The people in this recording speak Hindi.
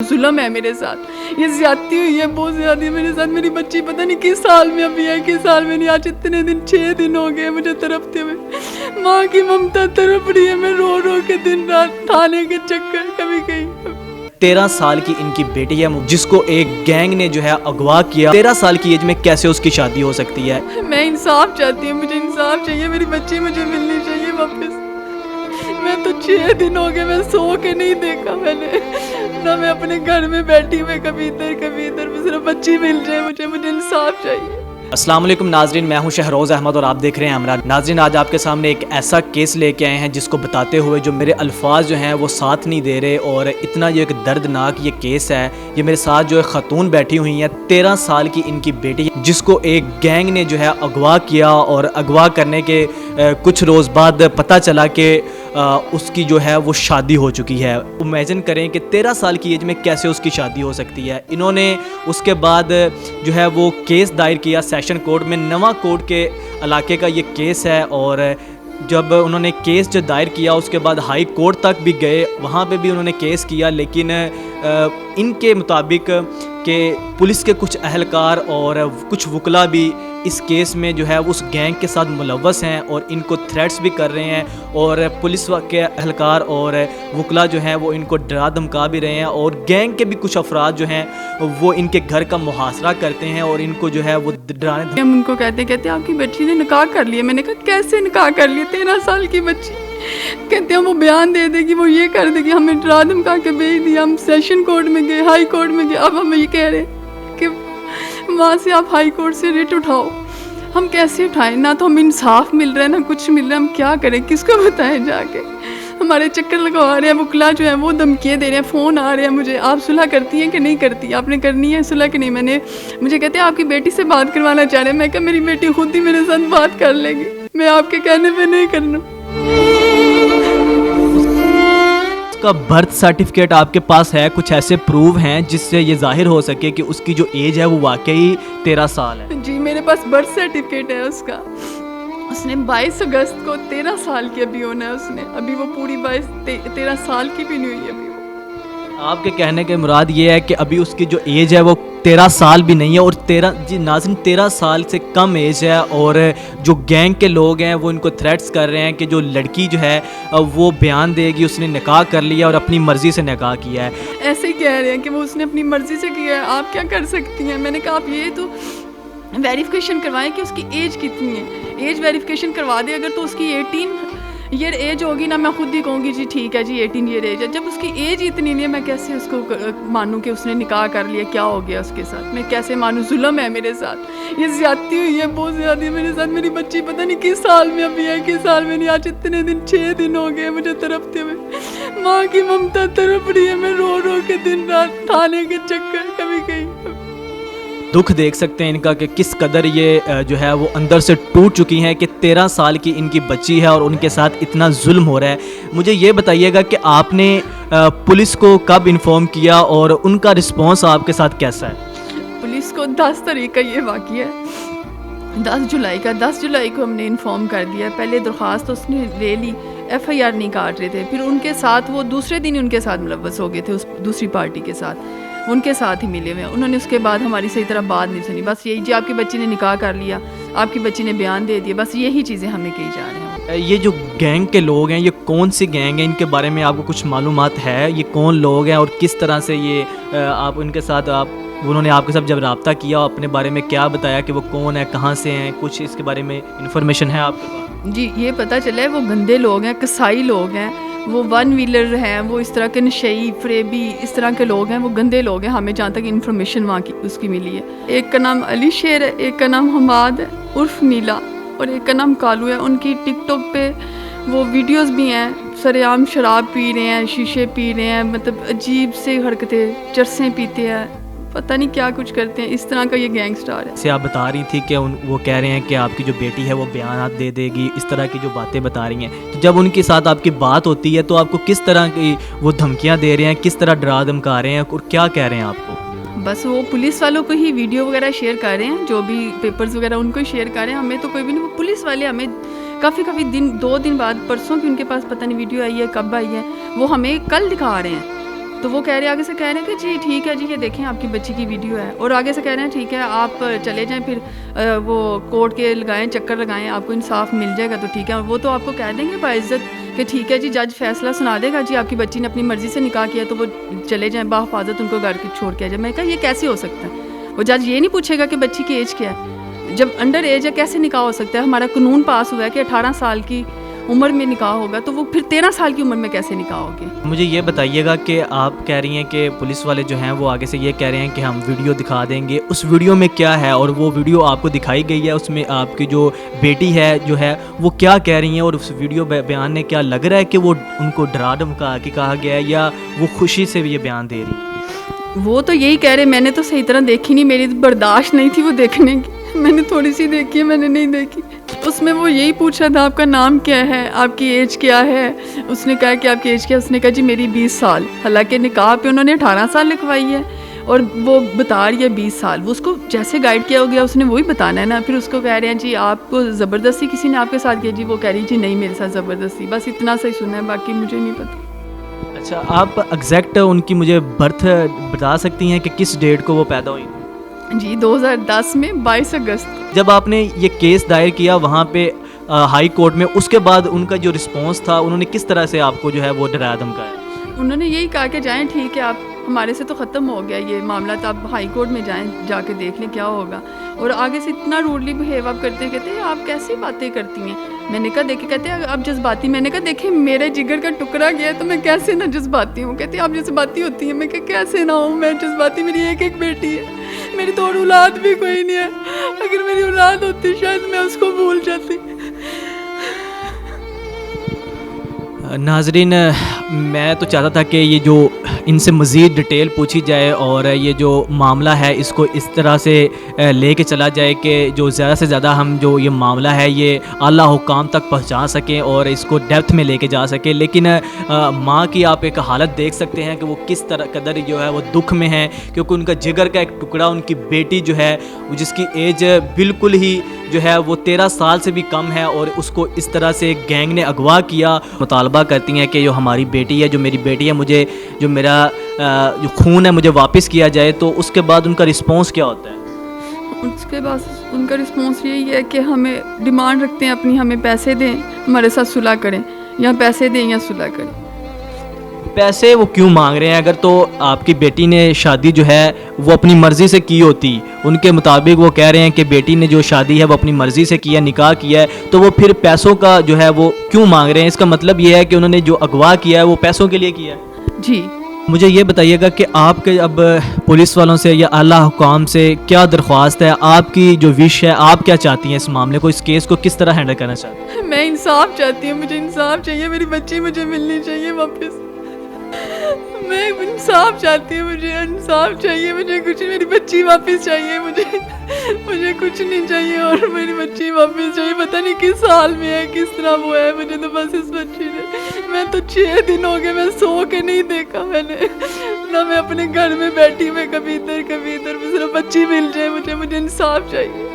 जुल्म है मेरे साथ, ये ज्यादती हुई है, बहुत ज्यादा मेरे साथ। मेरी बच्ची पता नहीं किस साल में अभी है, किस साल में नहीं। आज इतने दिन 6 दिन हो गए मुझे तड़पते हुए। माँ की ममता तड़प रही है, मैं रो रो के दिन रात थाने के चक्कर कभी कहीं। 13 साल की इनकी बेटी है जिसको एक गैंग ने जो है अगवा किया। 13 साल की एज में कैसे उसकी शादी हो सकती है? मैं इंसाफ चाहती हूँ, मुझे इंसाफ चाहिए, मेरी बच्ची मुझे मिलनी चाहिए वापस। मैं तो 6 दिन हो गए, मैं सो के नहीं देखा मैंने ना, मैं अपने घर में बैठी हुई कभी इधर सिर्फ बच्ची मिल जाए मुझे इंसाफ चाहिए। अस्सलाम वालेकुम नाजरीन, मैं हूं शहरोज़ अहमद और आप देख रहे हैं हमरा। नाजरीन, आज आपके सामने एक ऐसा केस लेके आए हैं जिसको बताते हुए जो मेरे अल्फाज जो हैं वो साथ नहीं दे रहे, और इतना ये एक दर्दनाक ये केस है। ये मेरे साथ जो है ख़तून बैठी हुई हैं, 13 साल की इनकी बेटी जिसको एक गैंग ने जो है अगवा किया, और अगवा करने के कुछ रोज़ बाद पता चला कि उसकी जो है वो शादी हो चुकी है। इमेजिन करें कि 13 साल की एज में कैसे उसकी शादी हो सकती है। इन्होंने उसके बाद जो है वो केस दायर किया सेशन कोर्ट में। नवा कोर्ट के इलाके का ये केस है, और जब उन्होंने केस जो दायर किया उसके बाद हाई कोर्ट तक भी गए, वहाँ पे भी उन्होंने केस किया। लेकिन इनके मुताबिक कि पुलिस के कुछ अहलकार और कुछ वकला भी इस केस में जो है उस गैंग के साथ मुलव्वस हैं, और इनको थ्रेट्स भी कर रहे हैं, और पुलिस के अहलकार और वकला जो हैं वो इनको डरा धमका भी रहे हैं, और गैंग के भी कुछ अफराद जो हैं वो इनके घर का मुहासरा करते हैं और इनको जो है वो डराने। हम उनको कहते आपकी बच्ची ने निकाह कर लिया। मैंने कहा कैसे निकाह कर लिया, 13 साल की बच्ची। कहते हैं वो बयान दे देगी, वो ये कर देगी, हमें डरा धमका के भेज दिया। हम सेशन कोर्ट में गए, हाई कोर्ट में गए, अब हम ये कह रहे कि वहाँ से आप हाई कोर्ट से रिट उठाओ। हम कैसे उठाएं? ना तो हम इंसाफ मिल रहा है ना कुछ मिल रहा है, हम क्या करें, किसको बताएं जाके? हमारे चक्कर लगवा रहे हैं, वकला जो है वो धमकियाँ दे रहे हैं, फ़ोन आ रहे हैं मुझे, आप सुलह करती हैं कि नहीं करती, आपने करनी है सुलह कि नहीं। मुझे कहते हैं आपकी बेटी से बात करवाना चाह रहे हैं। मैं कहा मेरी बेटी खुद ही मेरे साथ बात कर लेगी, मैं आपके कहने पर नहीं करना। उसका बर्थ सर्टिफिकेट आपके पास है? कुछ ऐसे प्रूफ हैं जिससे ये जाहिर हो सके कि उसकी जो एज है वो वाकई 13 साल है? जी मेरे पास बर्थ सर्टिफिकेट है उसका। उसने 22 अगस्त को 13 साल की अभी होना है उसने, अभी वो पूरी 13 साल की भी नहीं हुई अभी। आपके कहने के मुराद ये है कि अभी उसकी जो एज है वो 13 साल भी नहीं है, और 13 साल से कम एज है, और जो गैंग के लोग हैं वो इनको थ्रेट्स कर रहे हैं कि जो लड़की जो है वो बयान देगी उसने निकाह कर लिया और अपनी मर्ज़ी से निकाह किया है। ऐसे ही कह रहे हैं कि वो उसने अपनी मर्ज़ी से किया है, आप क्या कर सकती हैं। मैंने कहा आप ये तो वेरिफिकेशन करवाएं कि उसकी एज कितनी है, एज वेरिफिकेशन करवा दे। अगर तो उसकी 18 ईयर एज होगी ना, मैं खुद ही कहूँगी जी ठीक है जी 18 ईयर एज है। जब उसकी एज इतनी नहीं है, मैं कैसे उसको मानूँ कि उसने निकाह कर लिया, क्या हो गया उसके साथ, मैं कैसे मानूँ? जुल्म है मेरे साथ, ये ज्यादती हुई है, बहुत ज़्यादा मेरे साथ। मेरी बच्ची पता नहीं किस साल में अभी है, किस साल में नहीं। आज इतने दिन 6 दिन हो गए मुझे तड़पते हुए। माँ की ममता तड़प रही है, मैं रो रो के दिन रात थाने के चक्कर कभी कहीं। दुख देख सकते हैं इनका कि किस कदर ये जो है वो अंदर से टूट चुकी हैं कि 13 साल की इनकी बच्ची है और उनके साथ इतना जुल्म हो रहा है। मुझे ये बताइएगा कि आपने पुलिस को कब इन्फॉर्म किया और उनका रिस्पांस आपके साथ कैसा है? पुलिस को 10 तारीख का ये वाक़या है, 10 जुलाई को हमने इन्फॉर्म कर दिया। पहले दरख्वास्त तो उसने ले ली, FIR नहीं काट रहे थे, फिर उनके साथ वो दूसरे दिन उनके साथ मुलव्वस हो गए थे, उस दूसरी पार्टी के साथ, उनके साथ ही मिले हुए। उन्होंने उसके बाद हमारी सही तरह बात नहीं सुनी, बस यही जी आपकी बच्ची ने निकाह कर लिया, आपकी बच्ची ने बयान दे दिया, बस यही चीज़ें हमें कही जा रही हैं। ये जो गैंग के लोग हैं ये कौन सी गैंग है, इनके बारे में आपको कुछ मालूमात है? ये कौन लोग हैं और किस तरह से ये आप उनके साथ उन्होंने आपके साथ जब रब्ता किया अपने बारे में क्या बताया कि वो कौन है, कहाँ से हैं, कुछ इसके बारे में इंफॉर्मेशन है आपके पास? जी ये पता चला है वो गंदे लोग हैं, कसाई लोग हैं, वो 1 व्हीलर हैं, वो इस तरह के नशई फरेबी इस तरह के लोग हैं, वो गंदे लोग हैं। हमें जहाँ तक इन्फॉर्मेशन वहाँ की उसकी मिली है, एक का नाम अली शेर है, एक का नाम हमाद है उर्फ नीला, और एक का नाम कालू है। उनकी टिकटॉक पे वो वीडियोस भी हैं, सरेआम शराब पी रहे हैं, शीशे पी रहे हैं, मतलब अजीब से हरकतें, चरसें पीते हैं, पता नहीं क्या कुछ करते हैं। इस तरह का ये गैंगस्टर है। से आप बता रही थी कि वो कह रहे हैं कि आपकी जो बेटी है वो बयान दे देगी, इस तरह की जो बातें बता रही हैं। तो जब उनके साथ आपकी बात होती है तो आपको किस तरह की वो धमकियां दे रहे हैं, किस तरह डरा धमका रहे हैं और क्या कह रहे हैं आपको? बस वो पुलिस वालों को ही वीडियो वगैरह शेयर कर रहे हैं, जो भी पेपर्स वगैरह उनको ही शेयर कर रहे हैं, हमें तो कोई भी नहीं। वो पुलिस वाले हमें काफ़ी दिन 2 दिन बाद, परसों की उनके पास पता नहीं वीडियो आई है कब आई है, वो हमें कल दिखा रहे हैं तो वो कह रहे आगे से कह रहे हैं कि जी ठीक है जी, ये देखें आपकी बच्ची की वीडियो है, और आगे से कह रहे हैं ठीक है आप चले जाएं, फिर वो कोर्ट के लगाएं, चक्कर लगाएं, आपको इंसाफ मिल जाएगा तो ठीक है। और वो तो आपको कह देंगे बाइज्जत कि ठीक है जी, जज फैसला सुना देगा जी, आपकी बच्ची ने अपनी मर्ज़ी से निकाह किया तो वो चले जाएँ बाहिफाजत, उनको घर के छोड़ के आ जाए। मैं कहा ये कैसे हो सकता है? वो जज ये नहीं पूछेगा कि बच्ची की एज क्या है, जब अंडर एज है कैसे निकाह हो सकता है? हमारा कानून पास हुआ है कि 18 साल की उम्र में निकाह होगा, तो वो फिर 13 साल की उम्र में कैसे निकाह होगी? मुझे ये बताइएगा कि आप कह रही हैं कि पुलिस वाले जो हैं वो आगे से ये कह रहे हैं कि हम वीडियो दिखा देंगे, उस वीडियो में क्या है और वो वीडियो आपको दिखाई गई है, उसमें आपकी जो बेटी है जो है वो क्या कह रही हैं, और उस वीडियो बयान में क्या लग रहा है कि वो उनको डरा धमका के कहा गया है या वो खुशी से भी ये बयान दे रही है? वो तो यही कह रहे, मैंने तो सही तरह देखी नहीं, मेरी तो बर्दाश्त नहीं थी वो देखने की, मैंने थोड़ी सी देखी है, मैंने नहीं देखी। उसमें वो यही पूछ रहा था आपका नाम क्या है, आपकी एज क्या है, उसने कहा कि आपकी एज क्या है, उसने कहा जी मेरी 20 साल, हालांकि निकाह पे उन्होंने 18 साल लिखवाई है और वो बता रही है 20 साल। वो उसको जैसे गाइड किया हो गया उसने वही बताना है ना। फिर उसको कह रहे हैं जी आपको ज़बरदस्ती किसी ने आपके साथ किया? जी वो कह रही जी नहीं मेरे साथ ज़बरदस्ती, बस इतना सही सुना है, बाकी मुझे नहीं पता। अच्छा, आप एग्जैक्ट उनकी मुझे बर्थ बता सकती हैं कि किस डेट को वो पैदा हुई? जी 2010 में 22 अगस्त। जब आपने ये केस दायर किया वहाँ पे हाई कोर्ट में, उसके बाद उनका जो रिस्पांस था, उन्होंने किस तरह से आपको जो है वो डराया धमकाया? उन्होंने यही कहा कि जाएं ठीक है, आप हमारे से तो ख़त्म हो गया ये मामला, तो आप हाई कोर्ट में जाएं, जाके देख लें क्या होगा। और आगे से इतना रूडली बिहेव आप करते हैं, कहते हैं आप कैसी बातें करती हैं। मैंने कहा देखे, कहते हैं आप जज्बाती, मैंने कहा देखें मेरे जिगर का टुकड़ा गया तो मैं कैसे ना जज्बाती हूँ। कहते हैं आप जज्बाती होती हैं, मैं कहा कैसे ना हूँ मैं जज्बाती, मेरी एक बेटी है, मेरी तो और औलाद भी कोई नहीं है, अगर मेरी औलाद होती शायद मैं उसको भूल जाती। नाजरीन, मैं तो चाहता था कि ये जो इनसे मज़ीद डिटेल पूछी जाए और ये जो मामला है इसको इस तरह से लेके चला जाए कि जो ज़्यादा से ज़्यादा हम जो ये मामला है ये आला हुकाम तक पहुंचा सकें और इसको डेप्थ में लेके जा सकें। लेकिन माँ की आप एक हालत देख सकते हैं कि वो किस तरह कदर जो है वो दुख में है, क्योंकि उनका जिगर का एक टुकड़ा, उनकी बेटी जो है जिसकी एज बिल्कुल ही जो है वो 13 साल से भी कम है, और उसको इस तरह से गैंग ने अगवा किया। मुतालबा करती हैं कि जो हमारी बेटी है, जो मेरी बेटी है, मुझे जो मेरा जो खून है मुझे वापस किया जाए। तो उसके बाद उनका रिस्पॉन्स क्या होता है? उसके बाद उनका रिस्पॉन्स यही है कि हमें डिमांड रखते हैं अपनी, हमें पैसे दें, हमारे साथ सुलह करें, या पैसे दें या सुलह करें। पैसे वो क्यों मांग रहे हैं? अगर तो आपकी बेटी ने शादी जो है वो अपनी मर्ज़ी से की होती, उनके मुताबिक वो कह रहे हैं कि बेटी ने जो शादी है वो अपनी मर्ज़ी से किया, निकाह किया है, तो वो फिर पैसों का जो है वो क्यों मांग रहे हैं? इसका मतलब ये है कि उन्होंने जो अगवा किया है वो पैसों के लिए किया है। जी मुझे ये बताइएगा कि आपके अब पुलिस वालों से या आला हुकाम से क्या दरख्वास्त है, आपकी जो विश है, आप क्या चाहती हैं इस मामले को, इस केस को किस तरह हैंडल करना चाहती हैं? मैं इंसाफ चाहती हूँ, मुझे इंसाफ चाहिए, मेरी बच्ची मुझे मिलनी चाहिए वापस। मैं इंसाफ चाहती हूँ, मुझे इंसाफ चाहिए, मुझे कुछ, मेरी बच्ची वापस चाहिए, मुझे कुछ नहीं चाहिए और मेरी बच्ची वापस चाहिए। पता नहीं किस हाल में है, किस तरह वो है, मुझे तो बस इस बच्ची ने, मैं तो 6 दिन हो गए मैं सो के नहीं देखा मैंने ना, मैं अपने घर में बैठी, मैं कभी इधर कभी इधर, सिर्फ बच्ची मिल जाए मुझे इंसाफ चाहिए।